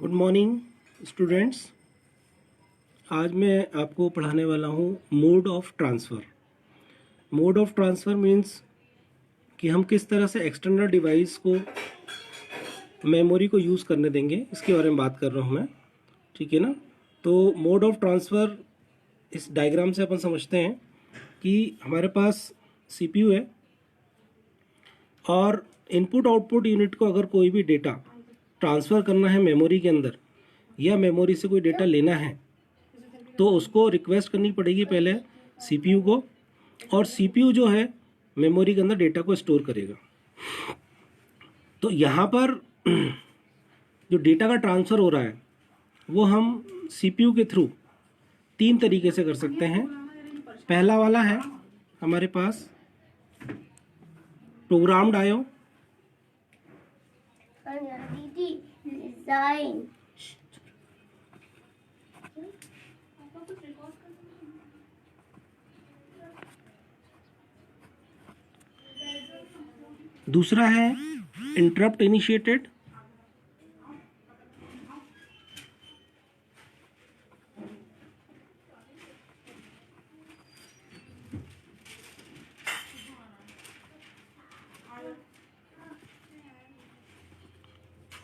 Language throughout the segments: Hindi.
Good morning students. आज मैं आपको पढ़ाने वाला हूँ mode of transfer. Mode of transfer means कि हम किस तरह से एक्सटर्नल डिवाइस को मेमोरी को यूज़ करने देंगे, इसके बारे में बात कर रहा हूँ मैं। ठीक है ना। तो मोड ऑफ ट्रांसफ़र इस डायग्राम से अपन समझते हैं कि हमारे पास सीपीयू है और इनपुट आउटपुट यूनिट को अगर कोई भी डेटा ट्रांसफ़र करना है मेमोरी के अंदर या मेमोरी से कोई डेटा लेना है तो उसको रिक्वेस्ट करनी पड़ेगी पहले सीपीयू को, और सीपीयू जो है मेमोरी के अंदर डेटा को स्टोर करेगा। तो यहाँ पर जो डेटा का ट्रांसफ़र हो रहा है वो हम सीपीयू के थ्रू 3 तरीके से कर सकते हैं। पहला वाला है हमारे पास प्रोग्राम्ड आईओ। दूसरा है इंटरप्ट इनिशिएटेड।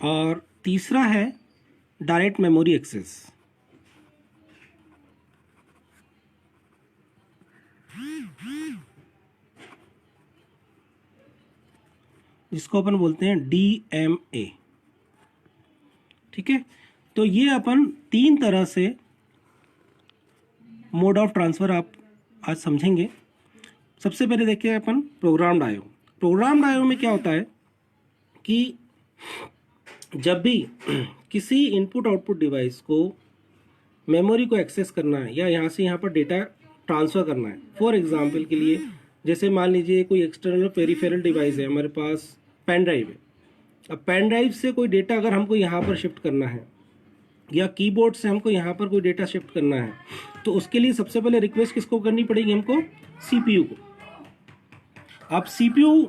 और तीसरा है डायरेक्ट मेमोरी एक्सेस। जिसको अपन बोलते हैं DMA। ठीक है। तो ये अपन 3 तरह से मोड ऑफ ट्रांसफ़र आप आज समझेंगे। सबसे पहले देखिए अपन प्रोग्राम्ड आईओ। प्रोग्राम्ड आईओ में क्या होता है कि जब भी किसी इनपुट आउटपुट डिवाइस को मेमोरी को एक्सेस करना है या यहाँ से यहाँ पर डेटा ट्रांसफ़र करना है, फॉर एग्जांपल के लिए जैसे मान लीजिए कोई एक्सटर्नल पेरिफेरल डिवाइस है, हमारे पास पेन ड्राइव है। अब पेन ड्राइव से कोई डेटा अगर हमको यहाँ पर शिफ्ट करना है या कीबोर्ड से हमको यहाँ पर कोई डेटा शिफ्ट करना है तो उसके लिए सबसे पहले रिक्वेस्ट किसको करनी पड़ेगी? हमको सीपीयू को। अब सीपीयू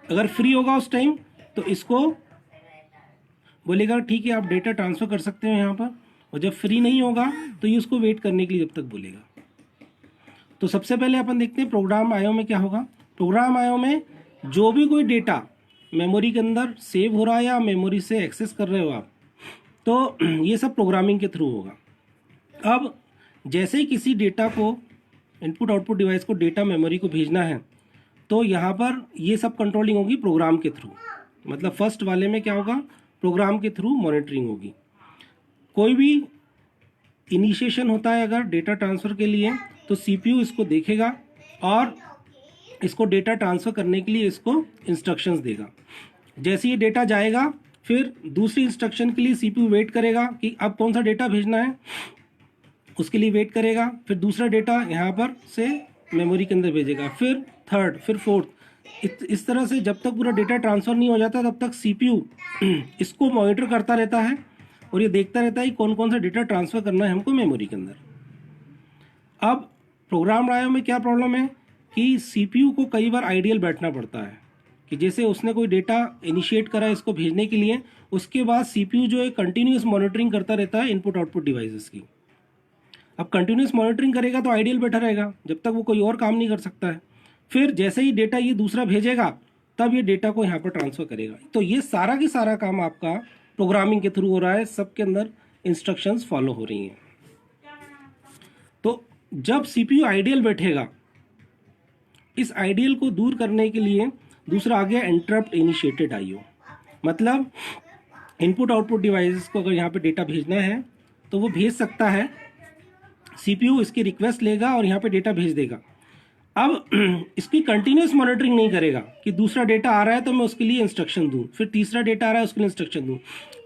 अगर फ्री होगा उस टाइम तो इसको बोलेगा ठीक है आप डेटा ट्रांसफ़र कर सकते हो यहाँ पर, और जब फ्री नहीं होगा तो ये उसको वेट करने के लिए जब तक बोलेगा। तो सबसे पहले अपन देखते हैं प्रोग्राम आईओ में क्या होगा। प्रोग्राम आईओ में जो भी कोई डेटा मेमोरी के अंदर सेव हो रहा है या मेमोरी से एक्सेस कर रहे हो आप, तो ये सब प्रोग्रामिंग के थ्रू होगा। अब जैसे ही किसी डेटा को इनपुट आउटपुट डिवाइस को डेटा मेमोरी को भेजना है तो यहाँ पर ये सब कंट्रोलिंग होगी प्रोग्राम के थ्रू। मतलब फर्स्ट वाले में क्या होगा, प्रोग्राम के थ्रू मॉनिटरिंग होगी। कोई भी इनिशिएशन होता है अगर डेटा ट्रांसफ़र के लिए तो सीपीयू इसको देखेगा और इसको डेटा ट्रांसफ़र करने के लिए इसको इंस्ट्रक्शंस देगा। जैसे ये डेटा जाएगा फिर दूसरी इंस्ट्रक्शन के लिए सीपीयू वेट करेगा कि अब कौन सा डेटा भेजना है, उसके लिए वेट करेगा। फिर दूसरा डेटा यहाँ पर से मेमोरी के अंदर भेजेगा, फिर थर्ड, फिर फोर्थ। इस तरह से जब तक पूरा डेटा ट्रांसफ़र नहीं हो जाता तब तक सीपीयू इसको मॉनिटर करता रहता है और ये देखता रहता है कि कौन कौन सा डेटा ट्रांसफ़र करना है हमको मेमोरी के अंदर। अब प्रोग्राम आईओ में क्या प्रॉब्लम है कि सीपीयू को कई बार आइडियल बैठना पड़ता है कि जैसे उसने कोई डेटा इनिशिएट करा इसको भेजने के लिए, उसके बाद सीपीयू जो है कंटिन्यूस मॉनिटरिंग करता रहता है इनपुट आउटपुट डिवाइसेस की। अब कंटिन्यूस मॉनिटरिंग करेगा तो आइडियल बैठा रहेगा जब तक वो कोई और काम नहीं कर सकता है। फिर जैसे ही डेटा ये दूसरा भेजेगा तब ये डेटा को यहाँ पर ट्रांसफ़र करेगा। तो ये सारा की सारा काम आपका प्रोग्रामिंग के थ्रू हो रहा है, सबके अंदर इंस्ट्रक्शंस फॉलो हो रही हैं। तो जब सीपीयू आइडियल बैठेगा, इस आइडियल को दूर करने के लिए दूसरा आ गया इंटरप्ट इनिशिएटेड आईओ। मतलब इनपुट आउटपुट डिवाइसेस को अगर यहाँ पे डेटा भेजना है तो वो भेज सकता है, सीपीयू इसकी रिक्वेस्ट लेगा और यहाँ पे डेटा भेज देगा। अब इसकी कंटिन्यूस मॉनिटरिंग नहीं करेगा कि दूसरा डेटा आ रहा है तो मैं उसके लिए इंस्ट्रक्शन दूं, फिर तीसरा डेटा आ रहा है उसके लिए इंस्ट्रक्शन दूं।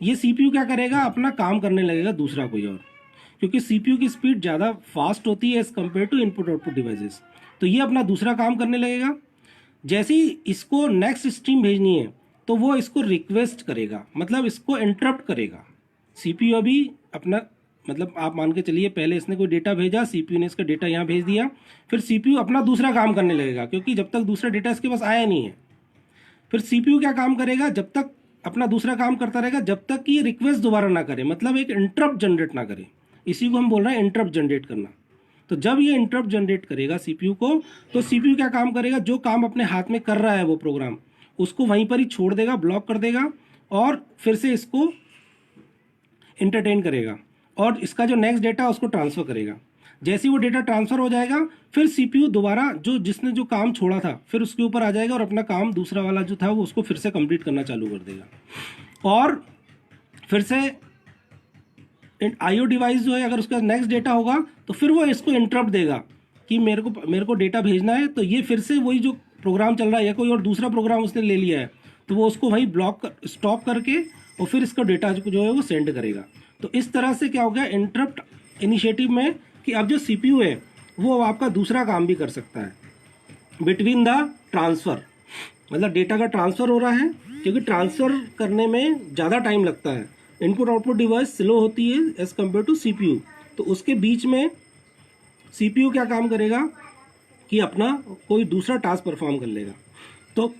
ये सीपीयू क्या करेगा, अपना काम करने लगेगा दूसरा कोई और, क्योंकि सीपीयू की स्पीड ज़्यादा फास्ट होती है as compare to input output devices. तो ये अपना दूसरा काम करने लगेगा। जैसे ही इसको नेक्स्ट स्ट्रीम भेजनी है तो वो इसको रिक्वेस्ट करेगा, मतलब इसको इंटरप्ट करेगा। सीपीयू अभी अपना मतलब आप मान के चलिए पहले इसने कोई डेटा भेजा, सीपीयू ने इसका डेटा यहाँ भेज दिया, फिर सीपीयू अपना दूसरा काम करने लगेगा क्योंकि जब तक दूसरा डेटा इसके पास आया नहीं है। फिर सीपीयू क्या काम करेगा, जब तक अपना दूसरा काम करता रहेगा जब तक कि ये रिक्वेस्ट दोबारा ना करे, मतलब एक इंटरप्ट जनरेट ना करे। इसी को हम बोल रहे हैं इंटरप्ट जनरेट करना। तो जब ये इंटरप्ट जनरेट करेगा सीपीयू को, तो सीपीयू क्या काम करेगा, जो काम अपने हाथ में कर रहा है वो प्रोग्राम, उसको वहीं पर ही छोड़ देगा, ब्लॉक कर देगा और फिर से इसको इंटरटेन करेगा और इसका जो नेक्स्ट डेटा उसको ट्रांसफ़र करेगा। जैसे ही वो डेटा ट्रांसफ़र हो जाएगा, फिर सीपीयू दोबारा जिसने जो काम छोड़ा था फिर उसके ऊपर आ जाएगा और अपना काम दूसरा वाला जो था वो उसको फिर से कंप्लीट करना चालू कर देगा। और फिर से आईओ डिवाइस जो है, अगर उसका नेक्स्ट डेटा होगा तो फिर वो इसको इंटरप्ट देगा कि मेरे को डेटा भेजना है। तो ये फिर से वही जो प्रोग्राम चल रहा है या कोई और दूसरा प्रोग्राम उसने ले लिया है तो वो उसको वही स्टॉप करके और फिर इसका डेटा जो है वो सेंड करेगा। तो इस तरह से क्या हो गया इंटरप्ट इनिशिएटिव में, कि अब जो सीपीयू है वो आपका दूसरा काम भी कर सकता है बिटवीन द ट्रांसफ़र। मतलब डेटा का ट्रांसफ़र हो रहा है, क्योंकि ट्रांसफ़र करने में ज़्यादा टाइम लगता है, इनपुट आउटपुट डिवाइस स्लो होती है एज़ कम्पेयर टू सीपीयू। तो उसके बीच में सीपीयू क्या काम करेगा कि अपना कोई दूसरा टास्क परफॉर्म कर लेगा। तो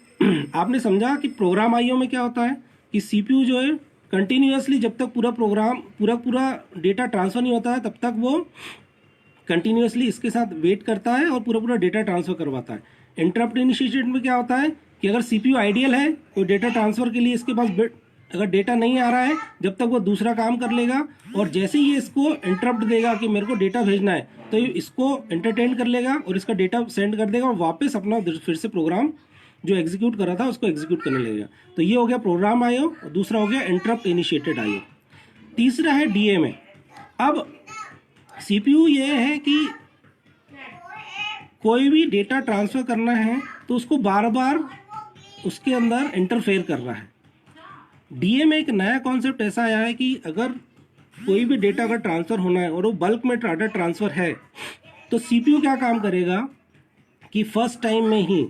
आपने समझा कि प्रोग्राम आईओ में क्या होता है कि सीपीयू जो है कंटिन्यूअसली जब तक पूरा डेटा ट्रांसफ़र नहीं होता है तब तक वो कंटिन्यूअसली इसके साथ वेट करता है और पूरा डेटा ट्रांसफ़र करवाता है। इंटरप्ट इनिशिएटेड में क्या होता है कि अगर सीपीयू आइडियल है तो डेटा ट्रांसफ़र के लिए इसके पास अगर डेटा नहीं आ रहा है जब तक वो दूसरा काम कर लेगा, और जैसे ही ये इसको इंटरप्ट देगा कि मेरे को डेटा भेजना है तो ये इसको एंटरटेन कर लेगा और इसका डेटा सेंड कर देगा और वापस अपना फिर से प्रोग्राम जो एग्जीक्यूट कर रहा था उसको एग्जीक्यूट करने लगेगा। तो ये हो गया प्रोग्राम आईओ और दूसरा हो गया इंटरप्ट इनिशिएटेड आईओ। तीसरा है डीएमए। अब सीपीयू ये है कि कोई भी डेटा ट्रांसफ़र करना है तो उसको बार बार उसके अंदर इंटरफेयर कर रहा है। डीएमए एक नया कॉन्सेप्ट ऐसा आया है कि अगर कोई भी डेटा का ट्रांसफ़र होना है और वो बल्क में डाटा ट्रांसफ़र है तो सीपीयू क्या काम करेगा कि फर्स्ट टाइम में ही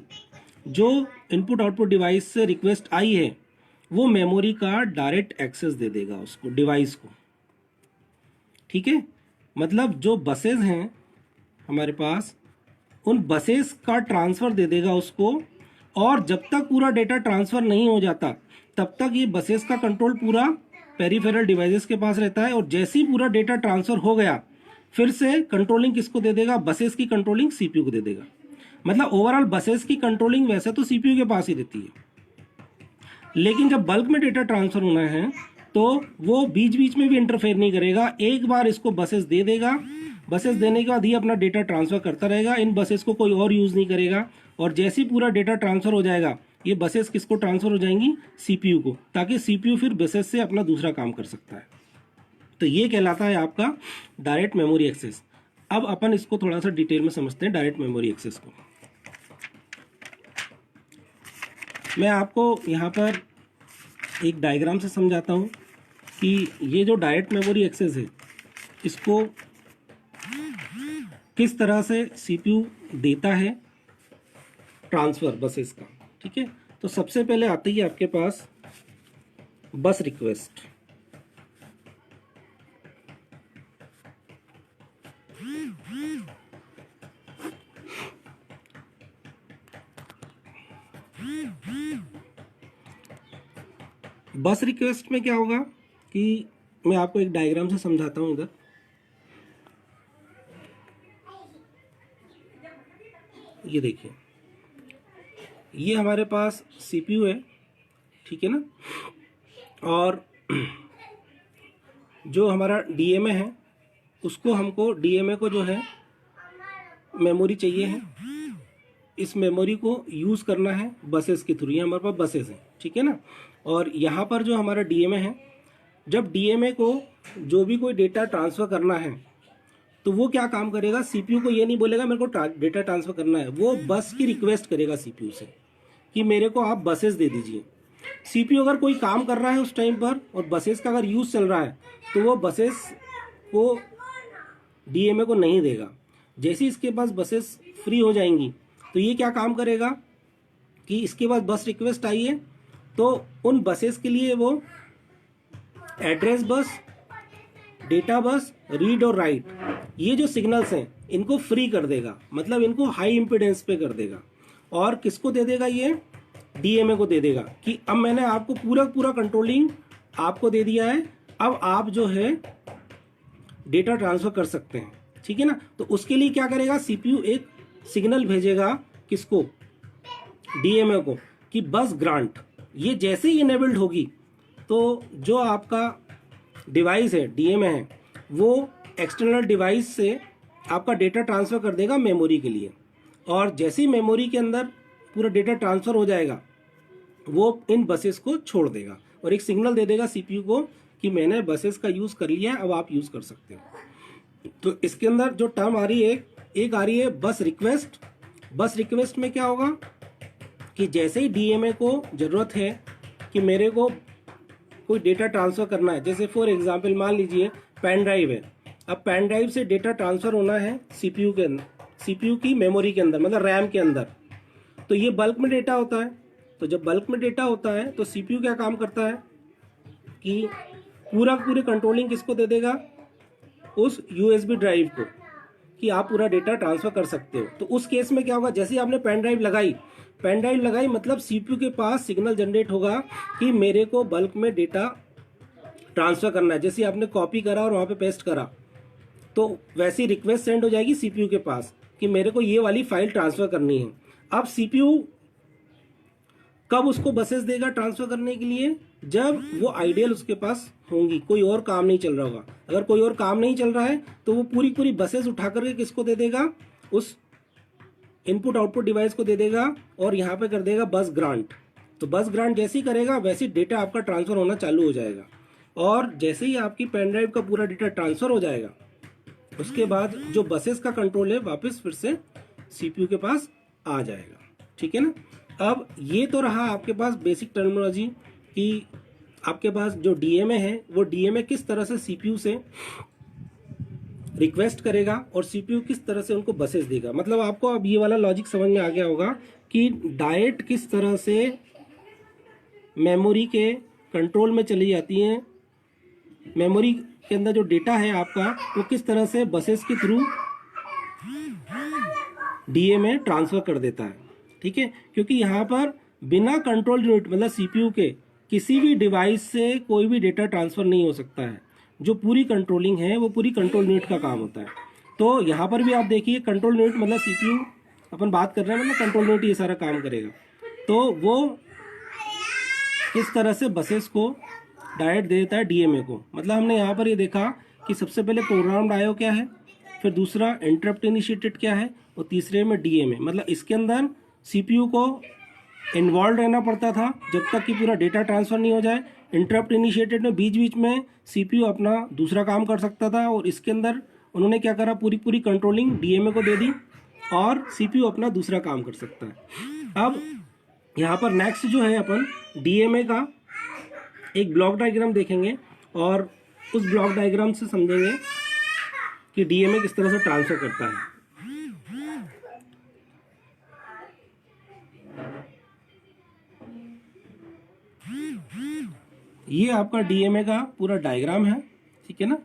जो इनपुट आउटपुट डिवाइस से रिक्वेस्ट आई है वो मेमोरी का डायरेक्ट एक्सेस दे देगा उसको, डिवाइस को। ठीक है, मतलब जो बसेस हैं हमारे पास उन बसेस का ट्रांसफ़र दे देगा उसको, और जब तक पूरा डेटा ट्रांसफ़र नहीं हो जाता तब तक ये बसेस का कंट्रोल पूरा पेरिफेरल डिवाइसेस के पास रहता है। और जैसे ही पूरा डेटा ट्रांसफ़र हो गया फिर से कंट्रोलिंग किसको दे देगा, बसेस की कंट्रोलिंग सीपीयू को दे देगा। मतलब ओवरऑल बसेस की कंट्रोलिंग वैसे तो सीपीयू के पास ही रहती है, लेकिन जब बल्क में डेटा ट्रांसफ़र होना है तो वो बीच बीच में भी इंटरफेयर नहीं करेगा। एक बार इसको बसेस दे देगा, बसेस देने के बाद ही अपना डेटा ट्रांसफ़र करता रहेगा। इन बसेस को कोई और यूज़ नहीं करेगा। और जैसे ही पूरा डेटा ट्रांसफ़र हो जाएगा ये बसेस किसको ट्रांसफ़र हो जाएंगी, सीपीयू को, ताकि सीपीयू फिर बसेस से अपना दूसरा काम कर सकता है। तो ये कहलाता है आपका डायरेक्ट मेमोरी एक्सेस। अब अपन इसको थोड़ा सा डिटेल में समझते हैं डायरेक्ट मेमोरी एक्सेस को। मैं आपको यहाँ पर एक डायग्राम से समझाता हूँ कि ये जो डायरेक्ट मेमोरी एक्सेस है इसको किस तरह से सीपीयू देता है ट्रांसफ़र बसेस का। ठीक है, तो सबसे पहले आती है आपके पास बस रिक्वेस्ट। बस रिक्वेस्ट में क्या होगा कि मैं आपको एक डायग्राम से समझाता हूँ। इधर ये देखिए, ये हमारे पास सीपीयू है, ठीक है ना, और जो हमारा डीएमए है उसको हमको डीएमए को जो है मेमोरी चाहिए है। इस मेमोरी को यूज़ करना है बसेस के थ्रू। ये हमारे पास बसेस हैं, ठीक है ना। और यहाँ पर जो हमारा डीएमए है, जब डीएमए को जो भी कोई डेटा ट्रांसफ़र करना है तो वो क्या काम करेगा, सीपीयू को ये नहीं बोलेगा मेरे को डेटा ट्रांसफ़र करना है, वो बस की रिक्वेस्ट करेगा सीपीयू से कि मेरे को आप बसेस दे दीजिए। सीपीयू अगर कोई काम कर रहा है उस टाइम पर और बसेस का अगर यूज़ चल रहा है तो वो बसेस को डीएमए को नहीं देगा। जैसे इसके पास बसेस फ्री हो जाएंगी तो ये क्या काम करेगा कि इसके पास बस रिक्वेस्ट आई है तो उन बसेस के लिए वो address bus, data bus, read और राइट, ये जो सिग्नल्स हैं इनको फ्री कर देगा, मतलब इनको हाई इम्पीडेंस पे कर देगा। और किसको दे देगा, ये डीएमए को दे देगा कि अब मैंने आपको पूरा कंट्रोलिंग आपको दे दिया है, अब आप जो है डेटा ट्रांसफर कर सकते हैं, ठीक है ना। तो उसके लिए क्या करेगा, सीपीयू एक सिग्नल भेजेगा किसको, डीएमए को, कि बस ग्रांट। ये जैसे ही इनेबल्ड होगी तो जो आपका डिवाइस है डीएमए है वो एक्सटर्नल डिवाइस से आपका डेटा ट्रांसफर कर देगा मेमोरी के लिए, और जैसे ही मेमोरी के अंदर पूरा डेटा ट्रांसफर हो जाएगा वो इन बसेस को छोड़ देगा और एक सिग्नल दे देगा सीपीयू को कि मैंने बसेस का यूज़ कर लिया है, अब आप यूज़ कर सकते हो। तो इसके अंदर जो टर्म आ रही है, एक आ रही है बस रिक्वेस्ट। बस रिक्वेस्ट में क्या होगा कि जैसे ही डीएमए को ज़रूरत है कि मेरे को कोई डेटा ट्रांसफ़र करना है, जैसे फॉर एग्जांपल मान लीजिए पेन ड्राइव है, अब पेन ड्राइव से डेटा ट्रांसफ़र होना है सीपीयू के अंदर, सीपीयू की मेमोरी के अंदर, मतलब रैम के अंदर। तो ये बल्क में डेटा होता है। तो जब बल्क में डेटा होता है तो सीपीयू क्या काम करता है कि पूरी कंट्रोलिंग किसको दे देगा, उस यूएसबी ड्राइव को, कि आप पूरा डेटा ट्रांसफ़र कर सकते हो। तो उस केस में क्या होगा, जैसे ही आपने पेन ड्राइव लगाई मतलब सीपीयू के पास सिग्नल जनरेट होगा कि मेरे को बल्क में डेटा ट्रांसफ़र करना है। जैसे आपने कॉपी करा और वहाँ पे पेस्ट करा तो वैसी रिक्वेस्ट सेंड हो जाएगी सीपीयू के पास कि मेरे को ये वाली फाइल ट्रांसफ़र करनी है। अब सीपीयू कब उसको बसेस देगा ट्रांसफ़र करने के लिए, जब वो आइडियल उसके पास होंगी, कोई और काम नहीं चल रहा होगा। अगर कोई और काम नहीं चल रहा है तो वो पूरी बसेस उठा करके किसको दे देगा, उस इनपुट आउटपुट डिवाइस को दे देगा और यहाँ पे कर देगा बस ग्रांट। तो बस ग्रांट जैसे ही करेगा वैसे डेटा आपका ट्रांसफ़र होना चालू हो जाएगा, और जैसे ही आपकी पेन ड्राइव का पूरा डेटा ट्रांसफ़र हो जाएगा उसके बाद जो बसेस का कंट्रोल है वापस फिर से सीपीयू के पास आ जाएगा, ठीक है ना। अब ये तो रहा आपके पास बेसिक टर्मिनोलॉजी कि आपके पास जो डीएमए है वो डीएमए किस तरह से सीपीयू से रिक्वेस्ट करेगा और सीपीयू किस तरह से उनको बसेस देगा। मतलब आपको अब ये वाला लॉजिक समझ में आ गया होगा कि डायरेक्ट किस तरह से मेमोरी के कंट्रोल में चली जाती हैं, मेमोरी के अंदर जो डेटा है आपका वो किस तरह से बसेस के थ्रू डीएमए ट्रांसफ़र कर देता है, ठीक है। क्योंकि यहाँ पर बिना कंट्रोल यूनिट मतलब सीपीयू के किसी भी डिवाइस से कोई भी डेटा ट्रांसफ़र नहीं हो सकता है। जो पूरी कंट्रोलिंग है वो पूरी कंट्रोल यूनिट का काम होता है। तो यहाँ पर भी आप देखिए कंट्रोल यूनिट मतलब सीपीयू अपन बात कर रहे हैं, मतलब कंट्रोल यूनिट ये सारा काम करेगा। तो वो किस तरह से बसेस को डायरेक्ट दे देता है डीएमए को। मतलब हमने यहाँ पर ये देखा कि सबसे पहले प्रोग्राम्ड आईओ क्या है, फिर दूसरा इंटरप्ट इनिशिएटेड क्या है, और तीसरे में डीएमए। मतलब इसके अंदर सीपीयू को इन्वॉल्व रहना पड़ता था जब तक कि पूरा डेटा ट्रांसफ़र नहीं हो जाए। इंटरप्ट इनिशिएटेड में बीच में सीपीयू अपना दूसरा काम कर सकता था, और इसके अंदर उन्होंने क्या करा, पूरी कंट्रोलिंग डीएमए को दे दी और सीपीयू अपना दूसरा काम कर सकता है। अब यहाँ पर नेक्स्ट जो है अपन डीएमए का एक ब्लॉक डायग्राम देखेंगे और उस ब्लॉक डायग्राम से समझेंगे कि डीएमए किस तरह से ट्रांसफ़र करता है। ये आपका डीएमए का पूरा डायग्राम है, ठीक है ना।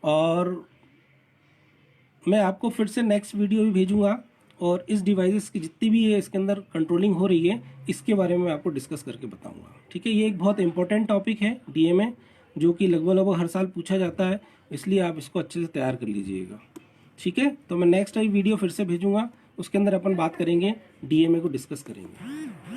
और मैं आपको फिर से नेक्स्ट वीडियो भी भेजूंगा और इस डिवाइसेस की जितनी भी है इसके अंदर कंट्रोलिंग हो रही है इसके बारे में आपको डिस्कस करके बताऊंगा, ठीक है। ये एक बहुत इंपॉर्टेंट टॉपिक है डीएमए, जो कि लगभग हर साल पूछा जाता है, इसलिए आप इसको अच्छे से तैयार कर लीजिएगा, ठीक है। तो मैं नेक्स्ट टाइम वीडियो फिर से भेजूंगा, उसके अंदर अपन बात करेंगे, डीएमए को डिस्कस करेंगे।